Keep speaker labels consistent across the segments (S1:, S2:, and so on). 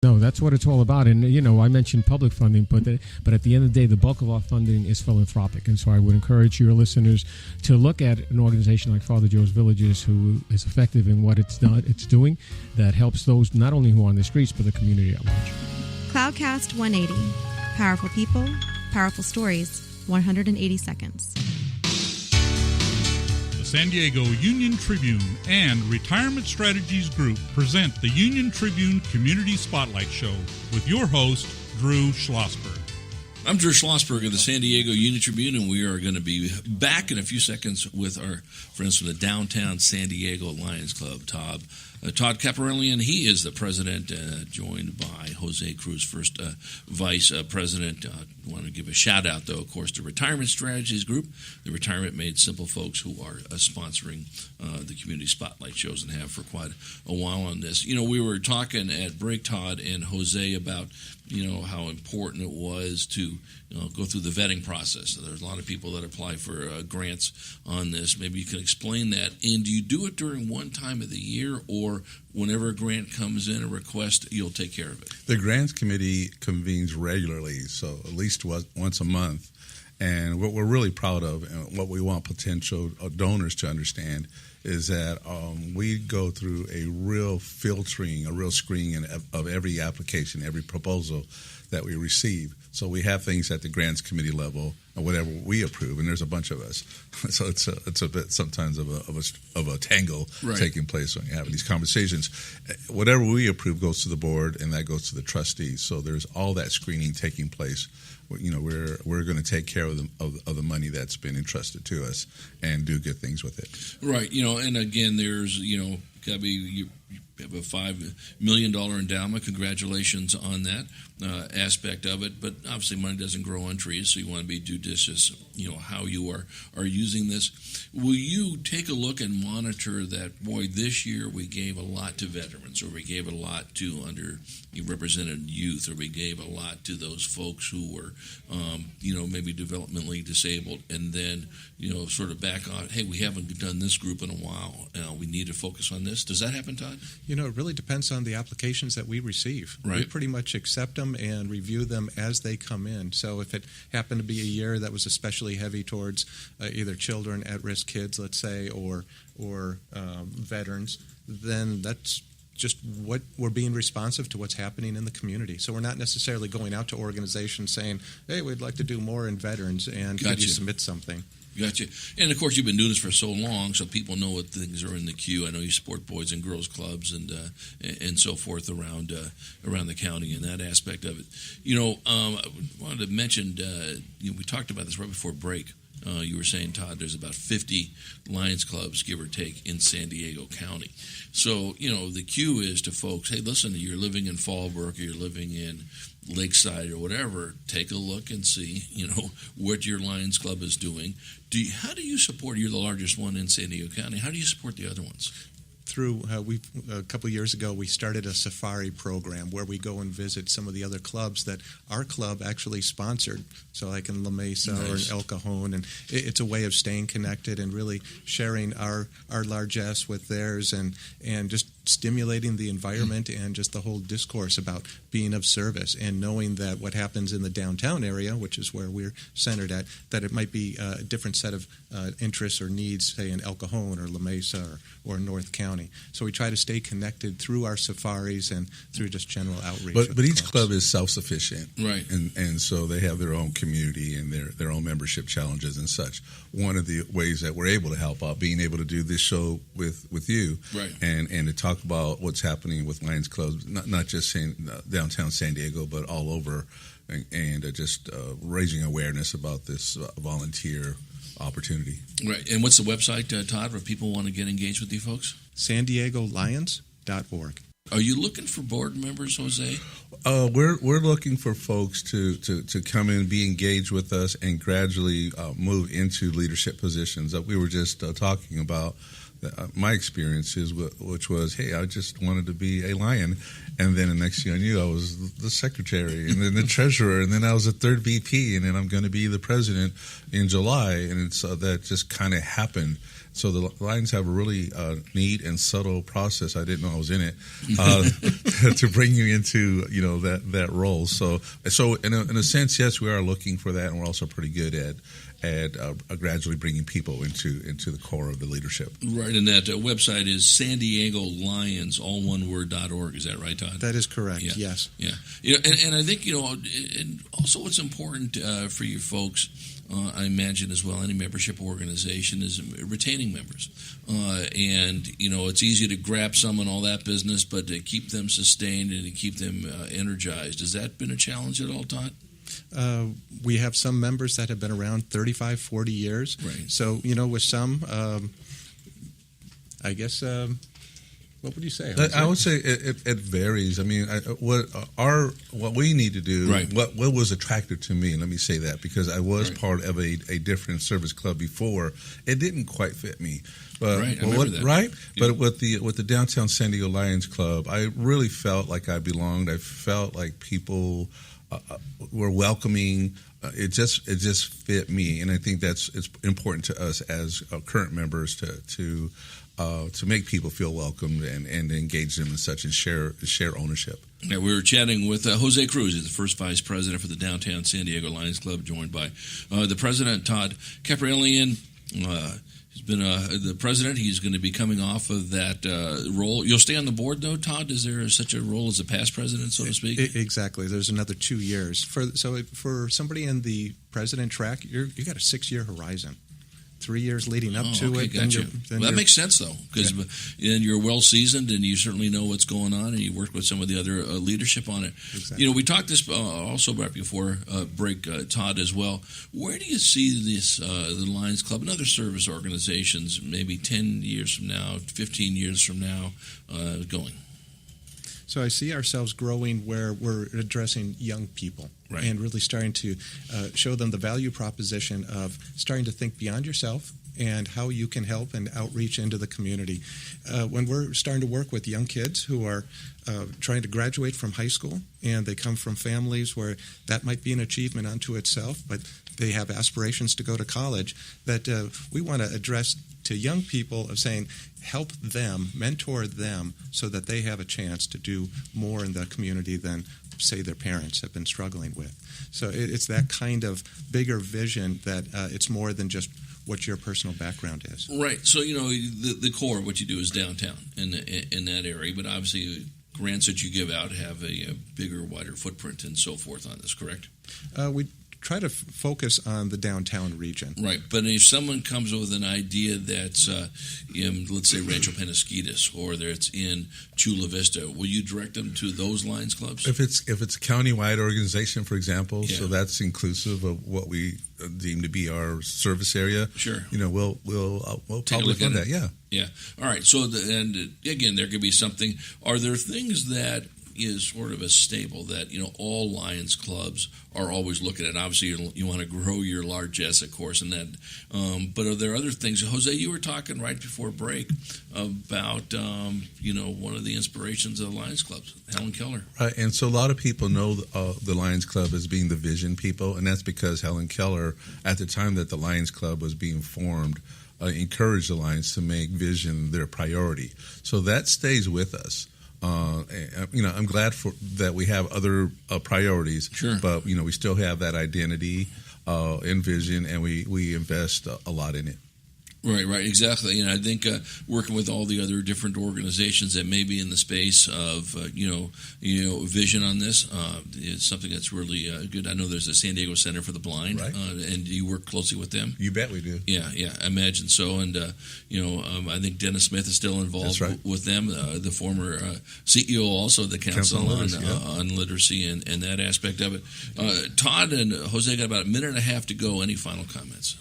S1: No, that's what it's all about. And, I mentioned public funding, but at the end of the day, the bulk of our funding is philanthropic. And so I would encourage your listeners to look at an organization like Father Joe's Villages, who is effective in what it's doing, that helps those not only who are on the streets, but the community at large.
S2: Cloudcast 180. Powerful people, powerful stories, 180 seconds.
S3: The San Diego Union Tribune and Retirement Strategies Group present the Union Tribune Community Spotlight Show with your host, Drew Schlossberg.
S4: I'm Drew Schlossberg of the San Diego Union Tribune, and we are going to be back in a few seconds with our friends from the Downtown San Diego Lions Club, Todd Kaprielian. He is the president, joined by Jose Cruz, first vice president. I want to give a shout out, though, of course, to Retirement Strategies Group, the Retirement Made Simple folks who are sponsoring the community spotlight shows and have for quite a while on this. We were talking at break, Todd and Jose, about how important it was to go through the vetting process. So there's a lot of people that apply for grants on this. Maybe you can explain that. And do you do it during one time of the year, or whenever a grant comes in, a request, you'll take care of it?
S5: The grants committee convenes regularly, so at least once a month. And what we're really proud of, and what we want potential donors to understand, is that we go through a real filtering, a real screening of every application, every proposal that we receive. So we have things at the grants committee level, or whatever we approve, and there's a bunch of us. So it's a bit sometimes of a tangle taking place when you're having these conversations. Whatever we approve goes to the board, and that goes to the trustees. So there's all that screening taking place. We're going to take care of the money that's been entrusted to us and do good things with it. Right.
S4: And again, there's got to be you have a $5 million endowment. Congratulations on that aspect of it. But obviously, money doesn't grow on trees, so you want to be judicious. How you are using this. Will you take a look and monitor that? Boy, this year we gave a lot to veterans, or we gave a lot to underrepresented youth, or we gave a lot to those folks who were, maybe developmentally disabled, and then sort of back on. Hey, we haven't done this group in a while. We need to focus on this. Does that happen, Todd?
S6: It really depends on the applications that we receive. Right. We pretty much accept them and review them as they come in. So if it happened to be a year that was especially heavy towards either children, at-risk kids, let's say, or veterans, then that's just what we're being responsive to what's happening in the community. So we're not necessarily going out to organizations saying, hey, we'd like to do more in veterans, and could you submit something?
S4: Gotcha. And, of course, you've been doing this for so long, so people know what things are in the queue. I know you support boys and girls clubs and so forth around the county and that aspect of it. I wanted to mention, we talked about this right before break. You were saying, Todd, there's about 50 Lions clubs, give or take, in San Diego County. So, the cue is to folks, hey, listen, you're living in Fallbrook, or you're living in Lakeside or whatever, take a look and see, what your Lions Club is doing. How do you support? You're the largest one in San Diego County. How do you support the other ones?
S6: Through a couple of years ago, we started a safari program where we go and visit some of the other clubs that our club actually sponsored. So like in La Mesa or in El Cajon, and it's a way of staying connected and really sharing our largesse with theirs, and just stimulating the environment and just the whole discourse about being of service, and knowing that what happens in the downtown area, which is where we're centered at, that it might be a different set of interests or needs, say in El Cajon or La Mesa or North County. So we try to stay connected through our safaris and through just general outreach.
S5: But each club is self-sufficient.
S4: Right.
S5: And so they have their own community and their own membership challenges and such. One of the ways that we're able to help out, being able to do this show with you,
S4: right,
S5: and to talk about what's happening with Lions clubs, not just in downtown San Diego, but all over, and just raising awareness about this volunteer opportunity.
S4: Right. And what's the website, Todd, where people want to get engaged with you folks?
S6: SanDiegoLions.org.
S4: Are you looking for board members, Jose?
S5: We're looking for folks to come in, be engaged with us, and gradually move into leadership positions. We were just talking about my experiences, which was, hey, I just wanted to be a Lion, and then the next thing I knew, I was the secretary, and then the treasurer, and then I was a third VP, and then I'm going to be the president in July, and that just kind of happened. So the Lions have a really neat and subtle process. I didn't know I was in it to bring you into that role. So in a sense, yes, we are looking for that, and we're also pretty good at gradually bringing people into the core of the leadership.
S4: Right, and that website is San Diego Lions, all one word.org. Is that right, Todd?
S6: That is correct.
S4: Yeah.
S6: Yes.
S4: Yeah. And I think and also what's important for you folks, I imagine as well, any membership organization is retaining members, and it's easy to grab some and all that business, but to keep them sustained and to keep them energized. Has that been a challenge at all, Todd?
S6: We have some members that have been around 35, 40 years.
S5: Right.
S6: So, with some, I guess, what would you say?
S5: I would say it varies. I mean, what we need to do,
S4: right.
S5: what was attractive to me, and let me say that, because I was part of a different service club before, it didn't quite fit me.
S4: Right, I remember that.
S5: Right?
S4: Yeah.
S5: But with the Downtown San Diego Lions Club, I really felt like I belonged. I felt like people were welcoming. It just fit me, and I think it's important to us as current members to make people feel welcomed and engage them in such and share ownership.
S4: Yeah, we were chatting with Jose Cruz, who's the first vice president for the Downtown San Diego Lions Club, joined by the president, Todd Kaprielian. He's been the president. He's going to be coming off of that role. You'll stay on the board, though, Todd? Is there such a role as a past president, so to speak?
S6: Exactly. There's another 2 years. For somebody in the president track, you got a 6-year horizon. 3 years leading up to it.
S4: Gotcha. That makes sense, though, because then you're well seasoned and you certainly know what's going on, and you work with some of the other leadership on it.
S6: Exactly.
S4: We talked this also right before break, Todd, as well. Where do you see this the Lions Club and other service organizations maybe 10 years from now, 15 years from now going?
S6: So I see ourselves growing where we're addressing young people,
S4: right,
S6: and really starting to show them the value proposition of starting to think beyond yourself and how you can help and outreach into the community. When we're starting to work with young kids who are trying to graduate from high school, and they come from families where that might be an achievement unto itself, but they have aspirations to go to college, that we want to address to young people of saying, help them, mentor them, so that they have a chance to do more in the community than, say, their parents have been struggling with. So it's that kind of bigger vision that it's more than just what your personal background is.
S4: Right. So, the core of what you do is downtown in that area, but obviously grants that you give out have a bigger, wider footprint and so forth on this, correct?
S6: We try to focus on the downtown region.
S4: Right, but if someone comes with an idea that's in, let's say, Rancho Penasquitos, or that's in Chula Vista, will you direct them to those Lions clubs?
S5: If it's a countywide organization, for example,
S4: yeah,
S5: so that's inclusive of what we deem to be our service area.
S4: Sure,
S5: we'll probably fund that. Yeah,
S4: yeah. All right. So and again, there could be something. Are there things that is sort of a staple that all Lions clubs are always looking at? Obviously, you want to grow your largesse, of course, and that. But are there other things? Jose, you were talking right before break about one of the inspirations of the Lions clubs, Helen Keller.
S5: Right, and so a lot of people know the Lions Club as being the vision people, and that's because Helen Keller, at the time that the Lions Club was being formed, encouraged the Lions to make vision their priority. So that stays with us. I'm glad that we have other priorities,
S4: sure,
S5: but we still have that identity and vision, and we invest a lot in it.
S4: Right, exactly. And I think working with all the other different organizations that may be in the space of vision on this is something that's really good. I know there's a San Diego Center for the Blind,
S5: right,
S4: and you work closely with them.
S5: You bet we do.
S4: Yeah, I imagine so. And I think Dennis Smith is still involved with them, the former CEO also of the Council on Literacy and that aspect of it. Todd and Jose got about a minute and a half to go. Any final comments?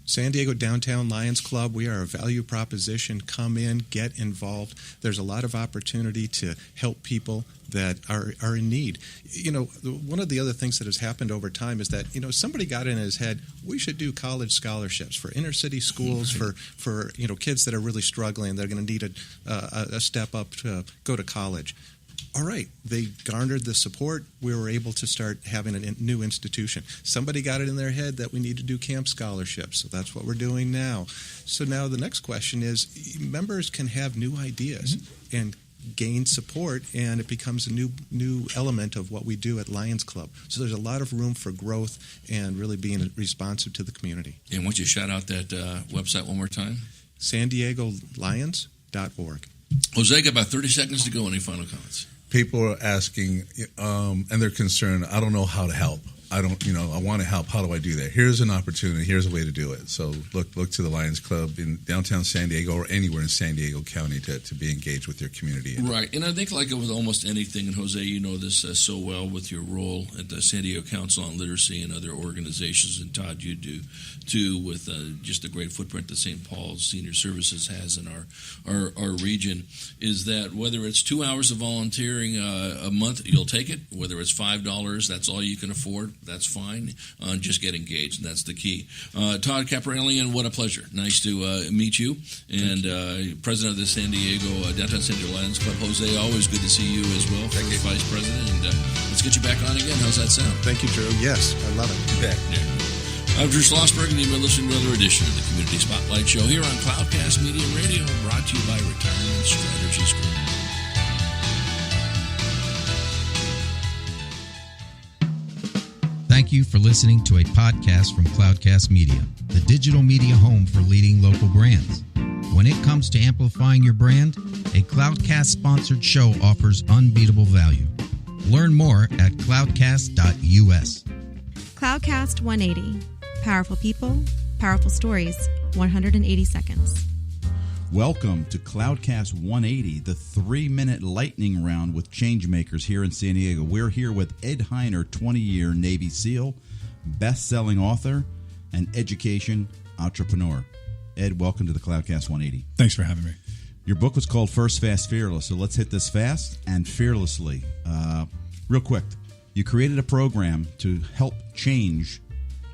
S6: San Diego Downtown Lions Club, we are a value proposition. Come in, get involved. There's a lot of opportunity to help people that are in need. One of the other things that has happened over time is that, somebody got in his head, we should do college scholarships for inner city schools, for kids that are really struggling. They're going to need a step up to go to college. All right, they garnered the support. We were able to start having a new institution. Somebody got it in their head that we need to do camp scholarships, so that's what we're doing now. So now the next question is, members can have new ideas and gain support, and it becomes a new element of what we do at Lions Club. So there's a lot of room for growth and really being responsive to the community.
S4: And why don't you shout out that website one more time?
S6: SanDiegoLions.org.
S4: Jose, got about 30 seconds to go. Any final comments?
S5: People are asking, and they're concerned, I don't know how to help. I want to help. How do I do that? Here's an opportunity. Here's a way to do it. So look to the Lions Club in downtown San Diego or anywhere in San Diego County to be engaged with your community.
S4: Right. And I think like with almost anything, and Jose, you know this so well with your role at the San Diego Council on Literacy and other organizations, and Todd, you do too, with just the great footprint that St. Paul's Senior Services has in our region, is that whether it's 2 hours of volunteering a month, you'll take it. Whether it's $5, that's all you can afford. That's fine. Just get engaged. That's the key. Todd Kaprielian, what a pleasure. Nice to meet you. And president of the San Diego Downtown San Diego Lions Club, Jose, always good to see you as well, first vice president. And let's get you back on again. How's that sound?
S6: Thank you, Drew. Yes, I love it.
S5: Yeah.
S4: I'm Drew Schlossberg, and you've been listening to another edition of the Community Spotlight Show here on Cloudcast Media Radio, brought to you by Retirement Strategies Group.
S7: Thank you for listening to a podcast from Cloudcast Media, the digital media home for leading local brands. When it comes to amplifying your brand, a Cloudcast-sponsored show offers unbeatable value. Learn more at cloudcast.us.
S2: Cloudcast 180. Powerful people, powerful stories, 180 seconds.
S8: Welcome to Cloudcast 180, the 3-minute lightning round with changemakers here in San Diego. We're here with Ed Heiner, 20-year Navy SEAL, best-selling author, and education entrepreneur. Ed, welcome to the Cloudcast 180.
S9: Thanks for having me.
S8: Your book was called First Fast Fearless, so let's hit this fast and fearlessly. Real quick, you created a program to help change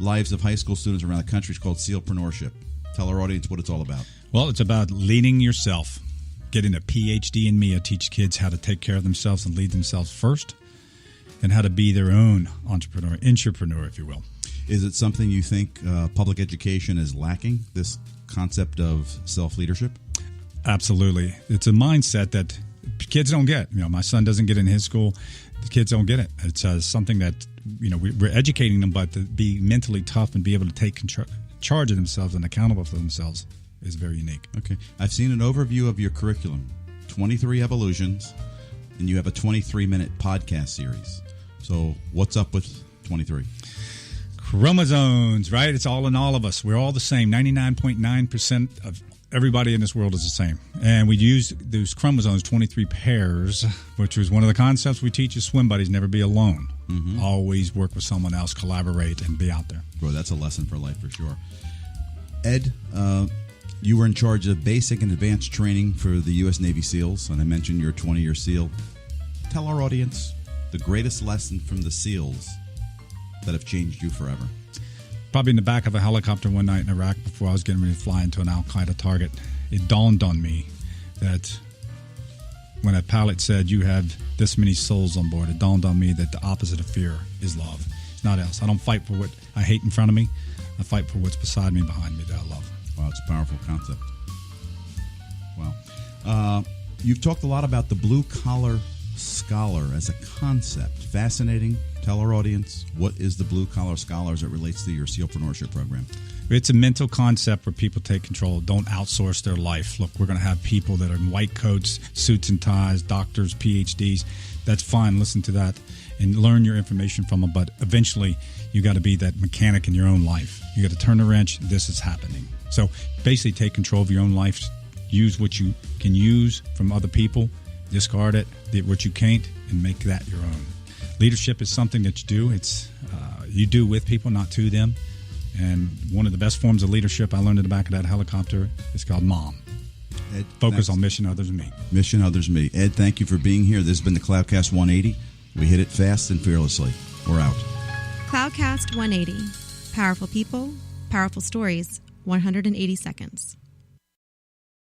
S8: lives of high school students around the country. It's called SEALpreneurship. Tell our audience what it's all about.
S9: Well, it's about leading yourself. Getting a PhD in me, I teach kids how to take care of themselves and lead themselves first, and how to be their own entrepreneur, intrapreneur, if you will.
S8: Is it something you think public education is lacking, this concept of self-leadership?
S9: Absolutely. It's a mindset that kids don't get. My son doesn't get it in his school. The kids don't get it. It's something that, we're educating them, but to be mentally tough and be able to take charge of themselves and accountable for themselves is very unique.
S8: Okay. I've seen an overview of your curriculum, 23 evolutions, and you have a 23-minute podcast series. So what's up with 23?
S9: Chromosomes, right? It's all in all of us. We're all the same. 99.9% of everybody in this world is the same. And we use those chromosomes, 23 pairs, which was one of the concepts we teach as swim buddies, never be alone. Mm-hmm. Always work with someone else, collaborate, and be out there.
S8: Boy, that's a lesson for life for sure. Ed, you were in charge of basic and advanced training for the U.S. Navy SEALs, and I mentioned you're a 20-year SEAL. Tell our audience the greatest lesson from the SEALs that have changed you forever.
S9: Probably in the back of a helicopter one night in Iraq before I was getting ready to fly into an Al-Qaeda target, it dawned on me that when a pilot said, you have this many souls on board, it dawned on me that the opposite of fear is love. It's not else. I don't fight for what I hate in front of me. I fight for what's beside me and behind me that I love.
S8: Wow, it's a powerful concept. Wow. You've talked a lot about the blue-collar scholar as a concept. Fascinating. Tell our audience, what is the blue-collar scholar as it relates to your SEALpreneurship program?
S9: It's a mental concept where people take control. Don't outsource their life. Look, we're going to have people that are in white coats, suits and ties, doctors, PhDs. That's fine. Listen to that and learn your information from them. But eventually, you got to be that mechanic in your own life. You got to turn the wrench. This is happening. So basically, take control of your own life. Use what you can use from other people. Discard it. What you can't, and make that your own. Leadership is something that you do. It's you do with people, not to them. And one of the best forms of leadership I learned in the back of that helicopter is called MOM.
S8: Ed,
S9: Focus on mission, others, me.
S8: Mission, others, me. Ed, thank you for being here. This has been the Cloudcast 180. We hit it fast and fearlessly. We're out.
S2: Cloudcast 180. Powerful people, powerful stories, 180 seconds.